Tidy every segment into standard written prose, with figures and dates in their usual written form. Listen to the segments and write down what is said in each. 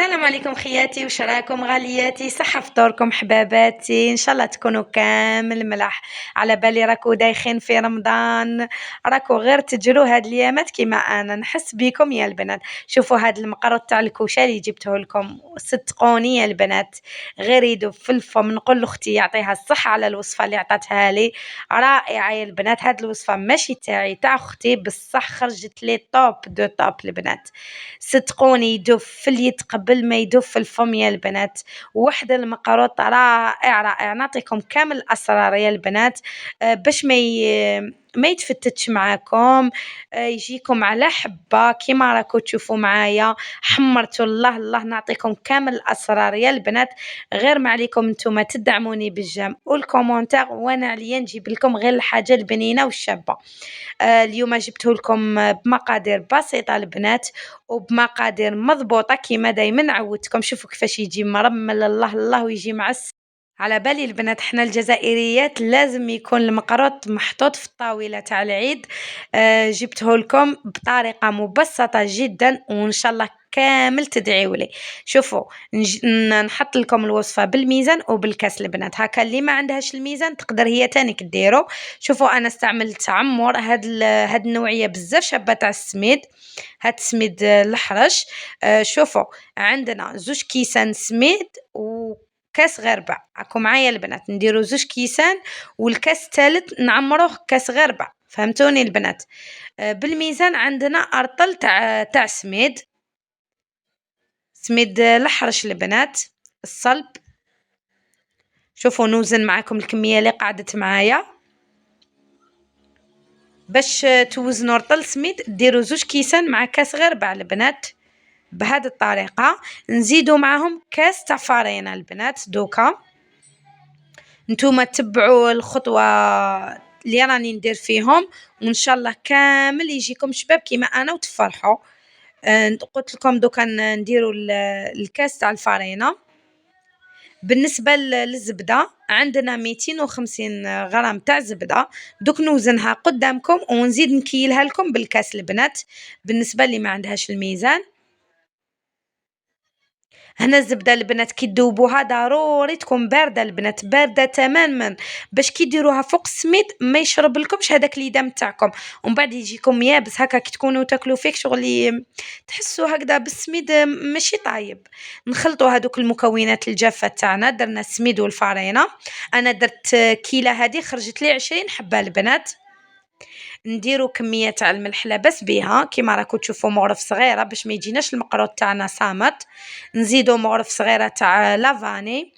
السلام عليكم خياتي، وش راكم غالياتي؟ صحة فطوركم حباباتي، ان شاء الله تكونوا كامل ملاح. على بالي راكو دايخين في رمضان، راكو غير تجروا هاد الايامات كيما انا نحس بيكم يا البنات. شوفوا هاد المقروط تاع الكوشه اللي جبته لكم، صدقوني يا البنات غير يدوب في الفم. نقول لاختي يعطيها الصحة على الوصفة اللي عطاتها لي، رائعة يا البنات. هاد الوصفة ماشي تاعي، تاع اختي، بصح خرجت لي توب دو توب البنات. صدقوني يدوب في اليد قبل ما يدوب في الفم يا البنات. وحده المقاروط رائع رائع، نعطيكم كامل الاسرار يا البنات. باش ما يتفتتش معاكم. يجيكم على حبه كيما راكم تشوفوا معايا. حمرتوا الله الله، نعطيكم كامل الاسرار يا البنات. غير ما عليكم نتوما تدعموني بالجيم والكومنتار، وانا عليا نجيب لكم غير الحاجه البنينه والشابه. اليوم جبته لكم بمقادير بسيطه البنات، وبمقادير مضبوطه كيما دايما نعودتكم. شوفوا كيفاش يجي مرمل الله الله، ويجي معس. على بالي البنات حنا الجزائريات لازم يكون المقروط محطوط في الطاولة تاع العيد. جبته لكم بطريقة مبسطة جدا، وإن شاء الله كامل تدعيوا لي. شوفوا نحط لكم الوصفة بالميزان وبالكاس البنات، هكا اللي ما عندهاش الميزان تقدر هي تاني كديرو. شوفوا أنا استعملت عمر هاد النوعية بزاف شابة تاع السميد، هاد السميد الحرش. شوفوا عندنا 2 كيسان سميد كاس غربة. راكم معايا البنات، نديرو 2 كيسان، والكاس الثالث نعمروه كاس غربة. فهمتوني البنات؟ بالميزان عندنا ارطل تاع سميد الحرش البنات الصلب. شوفوا نوزن معاكم الكمية اللي قعدت معايا. باش توزنوا رطل سميد ديروا 2 كيسان مع كاس غربة البنات. بهذه الطريقة نزيدوا معهم كاس تاع فارينة البنات. دوكا نتوما تبعوا الخطوة اللي راني ندير فيهم، وان شاء الله كامل يجيكم شباب كيما انا وتفرحوا. قلت لكم دوكا نديروا الكاس تاع الفارينة. بالنسبة للزبدة عندنا 250 غرام تاع زبدة، دوك نوزنها قدامكم ونزيد نكيلها لكم بالكاس البنات. بالنسبة اللي ما عندهاش الميزان، هنا الزبده البنات كي تذوبوها ضروري تكون بارده البنات، بارده تماما، باش كي ديروها فوق السميد ما يشرب لكمش هذاك اليدام تاعكم، ومن بعد يجيكم يابس هكا كي تكونوا تاكلوا فيك شغل تحسوا هكذا بالسميد ماشي طايب. نخلطوا هذوك المكونات الجافه تاعنا، درنا السميد والفارينه. انا درت كيله هذه خرجت لي 20 حبه البنات. نديرو كمية تاع الملح لاباس بيها كيما راكو تشوفوا، مغرف صغيرة باش ما يجيناش المقروط تاعنا صامت. نزيدو مغرف صغيرة تاع لافاني،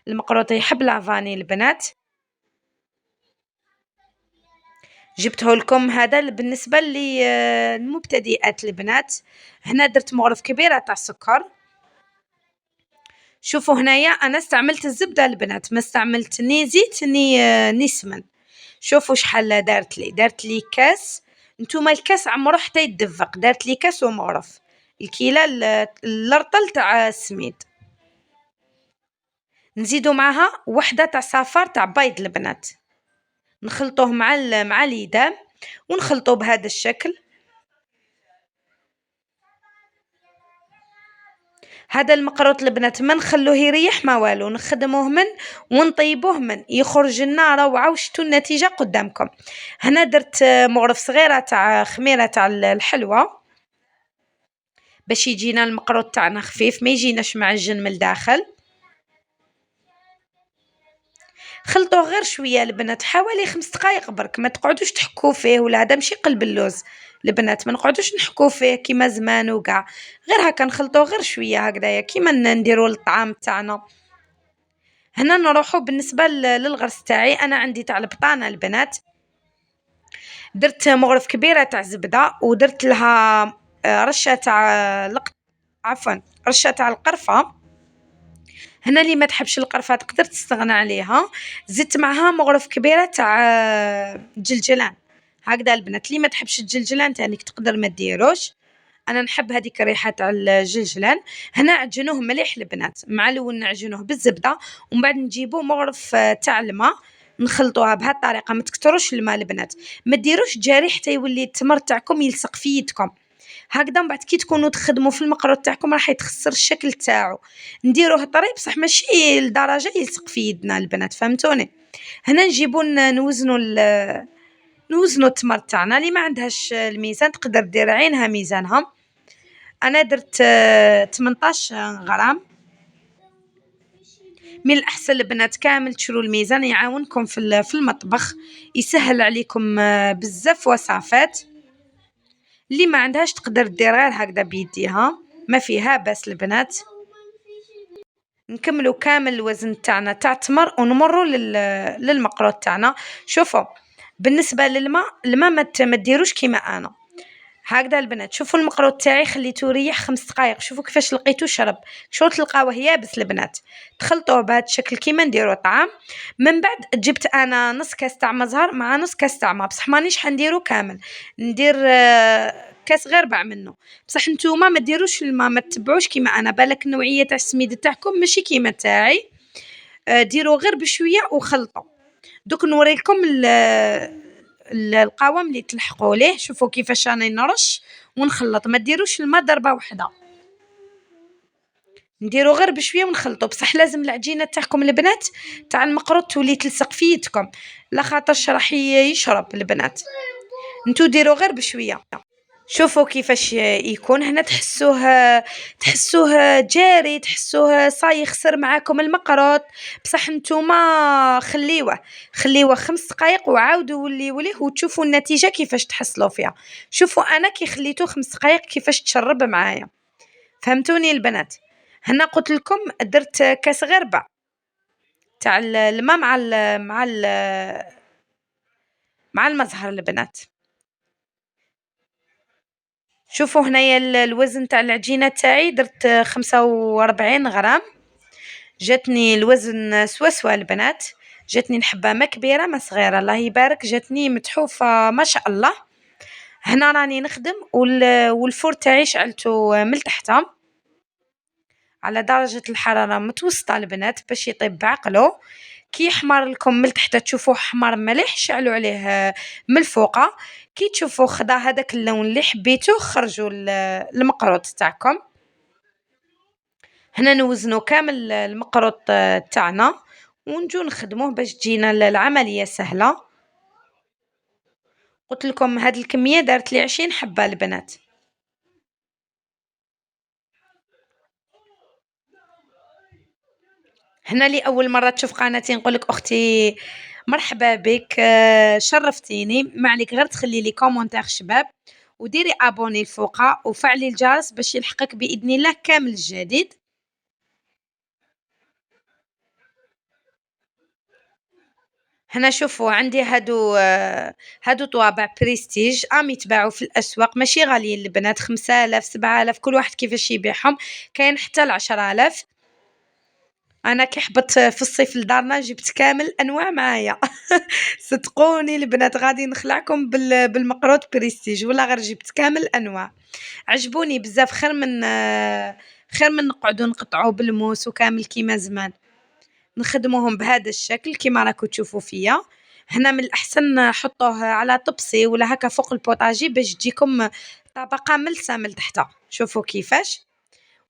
المقروط يحب لافاني البنات. جبته لكم هذا بالنسبة للمبتدئات البنات. هنا درت مغرف كبيرة تاع سكر. شوفوا هنايا انا استعملت الزبدة البنات، ما استعملت ني زيت ني سمن. شوفوا شحال دارت لي كاس. نتوما الكاس عمرو حتى يدفق، دارت لي كاس ومغرف الكيله الرطل تاع السميد. نزيدو معها وحده تاع صفار تاع بيض البنات، نخلطوه مع اليدام ونخلطوه بهذا الشكل. هذا المقروط البنات ما نخلوه يريح ما والو، نخدموه من ونطيبوه من يخرج لنا روعه. وشتو النتيجه قدامكم. هنا درت مغرف صغيره تاع خميره تاع الحلوه باش يجينا المقروط تاعنا خفيف ما يجيناش معجن من الداخل. خلطوه غير شويه البنات، حوالي 5 دقائق برك، ما تقعدوش تحكوا فيه، ولا هذا ماشي قلب اللوز البنات، ما نقعدوش نحكوا فيه كيما زمان وكاع. غير هكا نخلطوه غير شويه هكذايا كيما نديروا الطعام تاعنا. هنا نروحوا بالنسبه للغرس تاعي. انا عندي تاع البطانه البنات، درت مغرف كبيره تاع زبده ودرت لها رشه تاع عفوا رشه تاع القرفه. هنا اللي ما تحبش القرفه تقدر تستغنى عليها. زدت معها مغرف كبيره تاع جلجلان هكذا البنات. اللي ما تحبش الجلجلان تانيك تقدر ما ديروش، انا نحب هذيك الريحه تاع الجلجلان. هنا عجنوه مليح البنات، مع الاول نعجنوه بالزبده ومن بعد نجيبوه مغرف تاع الماء نخلطوها بهذه الطريقه. ما تكثروش الماء البنات، ما ديروش جاري حتى يولي التمر تاعكم يلصق في يدكم. هكذا من بعد كي تكونوا تخدموا في المقروط تاعكم راح يتخسر الشكل تاعو. نديروه طري بصح ماشي لدرجه يلصق في يدنا البنات، فهمتوني؟ هنا نجيبو نوزنو التمر تاعنا. اللي ما عندهاش الميزان تقدر دير عينها ميزانها. انا درت 18 غرام. من الأحسن البنات كامل تشرو الميزان، يعاونكم في المطبخ، يسهل عليكم بزاف وصفات. اللي ما عندهاش تقدر دير غير هكذا بيديها، ما فيها بس البنات. نكملوا كامل الوزن تاعنا تاع التمر ونمروا للمقروط تاعنا. شوفوا بالنسبه للماء، الماء ما ديروش كيما انا هكذا البنات. شوفوا المقروط تاعي خليته يريح 5 دقائق، شوفوا كيفاش لقيتو شرب. شو تلقاوه يابس البنات. تخلطوه بهذا الشكل كيما نديروا طعام. من بعد جبت انا نص كاس تاع مزهر مع نص كاس تاع ما، بصح مانيش حنديرو كامل، ندير كاس غير ربع منه. بصح نتوما ما ديروش الماء، ما تتبعوش كيما انا، بالك النوعيه تاع السميد تاعكم ماشي كيما تاعي. ديروا غير بشويه وخلطوا. دوك نوريلكم القوام اللي تلحقوا ليه. شوفوا كيفاش راني نرش ونخلط، ما ديروش الماء ضربه واحده، نديرو غير بشويه ونخلطو. بصح لازم العجينه تاعكم البنات تاع المقروط تولي تلصق في يدكم، لا خاطرش راح يشرب البنات. نتو ديرو غير بشويه. شوفوا كيفاش يكون هنا، تحسوه جاري، تحسوه صاي يخسر معاكم المقروط. بصح نتوما خليوه 5 دقائق وعاودوا وليه وتشوفوا النتيجه كيفاش تحصلوا فيها. شوفوا انا كي خليته 5 دقائق كيفاش تشرب معايا، فهمتوني البنات؟ هنا قلت لكم درت كاس غير ربع تاع الماء مع المزهر البنات. شوفوا هنايا الوزن تاع العجينه تاعي درت 45 غرام. جاتني الوزن سوا البنات، جاتني نحبه ما كبيره ما صغيره، الله يبارك، جاتني متحوفه ما شاء الله. هنا راني نخدم والفور تاعي شعلته من تحت على درجه الحراره متوسطه البنات باش يطيب بعقله. كي يحمر لكم من تحت تشوفوه حمر مليح، شعلوا عليه من الفوق. كي تشوفوا خدا هذاك اللون اللي حبيتوه خرجوا المقروط تاعكم. هنا نوزنوا كامل المقروط تاعنا ونجو نخدموه باش تجينا العمليه سهله. قلت لكم هاد الكميه دارت لي 20 حبه البنات. هنا لي اول مره تشوف قناتي نقول لك اختي مرحبا بك، شرفتيني. ما عليك غير تخلي لي كومونتير شباب وديري ابوني الفوقه وفعلي الجرس باش يلحقك باذن الله كامل الجديد. هنا شوفوا عندي هادو طوابع بريستيج يتباعوا في الاسواق، ماشي غاليين البنات، 5000 7000 كل واحد كيفاش يبيعهم، كاين حتى 10000. انا كي حبطت في الصيف لدارنا جبت كامل انواع معايا صدقوني البنات غادي نخلعكم بالمقروط بريستيج، ولا غير جبت كامل انواع عجبوني بزاف، خير من نقعدوا نقطعوا بالموس وكامل كيما زمان. نخدموهم بهذا الشكل كيما راكم تشوفوا فيا. هنا من الاحسن حطوه على طبسي ولا هكا فوق البوطاجي باش تجيكم طبقه ملسه من تحت. شوفوا كيفاش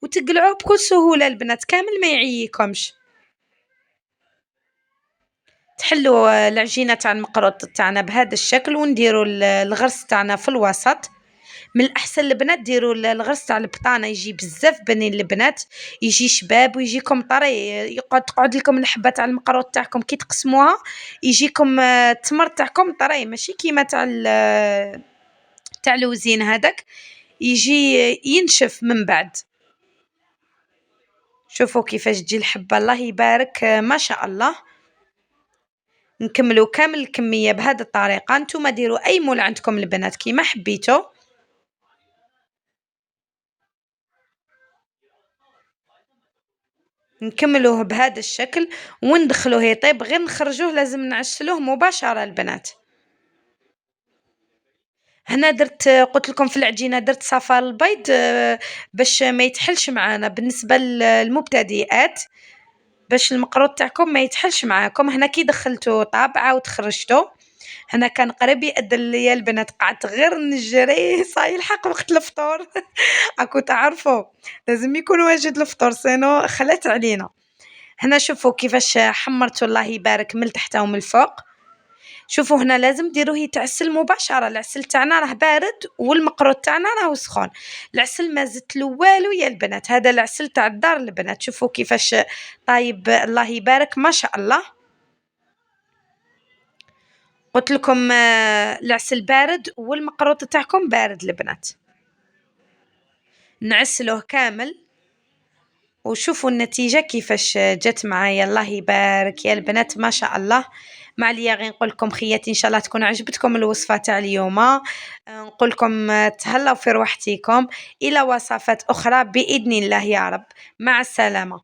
وتقلعوه بكل سهوله البنات، كامل ما يعييكمش. تحلوا العجينه تاع المقروط تاعنا بهذا الشكل ونديروا الغرس تاعنا في الوسط. من الاحسن البنات ديروا الغرس تاع البطانه، يجي بزاف بنين البنات، يجي شباب ويجيكم طري، تقعد لكم الحبه تاع المقروط تاعكم كي تقسموها يجيكم التمر تاعكم طري، ماشي كيما تاع الوزين هذاك يجي ينشف من بعد. شوفوا كيفاش تجي الحبه الله يبارك ما شاء الله. نكملوا كامل الكميه بهذه الطريقه. نتوما ديروا اي مول عندكم البنات كيما حبيتوا. نكملوه بهذا الشكل وندخلوه يطيب، غير نخرجوه لازم نعسلوه مباشره البنات. هنا قلت لكم في العجينه درت صفار البيض باش ما يتحلش معانا بالنسبه للمبتدئات، باش المقروط تاعكم ما يتحلش معاكم. هنا كي دخلتو طابعه وتخرجتو هنا كان قريب يأذن ليا البنات، قعدت غير نجري يلحق وقت الفطور. راكم تعرفوا لازم يكون واجد الفطور سينو خلات علينا. هنا شوفوا كيفاش حمرته الله يبارك من تحت ومن الفوق. شوفوا هنا لازم ديروه يتعسل مباشرة، العسل تاعنا راه بارد والمقروط تاعنا راهو سخون. العسل ما زدت له والو يا البنات، هذا العسل تاع الدار البنات. شوفوا كيفاش طايب الله يبارك ما شاء الله. قلت لكم العسل بارد والمقروط تاعكم بارد البنات. نعسلوه كامل وشوفوا النتيجة كيفاش جات معايا الله يبارك يا البنات ما شاء الله. ما عليا غير نقول لكم خياتي ان شاء الله تكون عجبتكم الوصفة تاع اليوم. نقول لكم تهلاو في روحتكم الى وصفات اخرى باذن الله يا رب. مع السلامة.